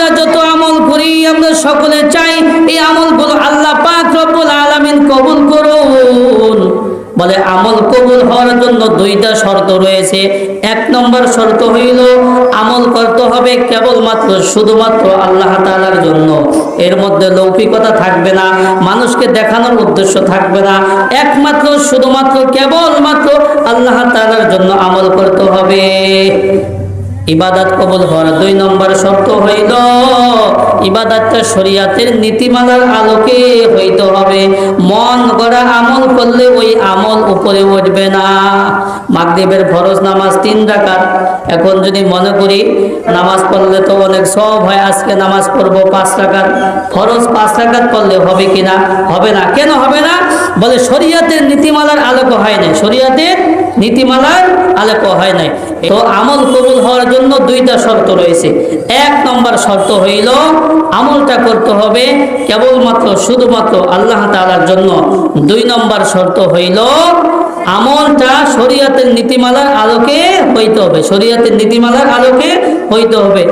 আমরা যত আমল করি আমরা সকলে চাই এই আমলগুলো আল্লাহ পাক রব্বুল আলামিন কবুল করুন। বলে আমল কবুল হওয়ার জন্য দুইটা শর্ত রয়েছে। এক নম্বর শর্ত হইল আমল করতে হবে কেবলমাত্র শুধুমাত্র আল্লাহ তাআলার জন্য। এর মধ্যে লৌকিকতা থাকবে না, মানুষকে দেখানোর উদ্দেশ্য থাকবে না, একমাত্র শুধুমাত্র কেবলমাত্র আল্লাহ তাআলার জন্য আমল করতে হবে। ইবাদত কবুল হওয়ার দুই নম্বর শর্ত হইল ইবাদতটা শরীয়তের নীতিমালার আলোকে হইতে হবে। মন গড়া আমল করলে ওই আমল উপরে উঠবে না। মাগরিবের ফরজ নামাজ 3 রাকাত, এখন যদি মনে করি নামাজ পড়লে তো অনেক সওয়াব হয়, আজকে নামাজ পড়বো 5 রাকাত, ফরজ 5 রাকাত পড়লে হবে কিনা? হবে না। কেন হবে না? বলে শরীয়তের নীতিমালার আলোকে হয় নাই, শরীয়তের নীতিমালার আলোকে হয় নাই। তো আমল কবুল হওয়ার জন্য দুইটা শর্ত রয়েছে। এক নম্বর শর্ত হইল আমলটা করতে হবে কেবলমাত্র শুধুমাত্র আল্লাহ তাআলার জন্য। 2 নম্বর শর্ত হইল আমলটা শরীয়তের নীতিমালার আলোকে হইতে হবে, শরীয়তের নীতিমালার আলোকে হইতে হবে।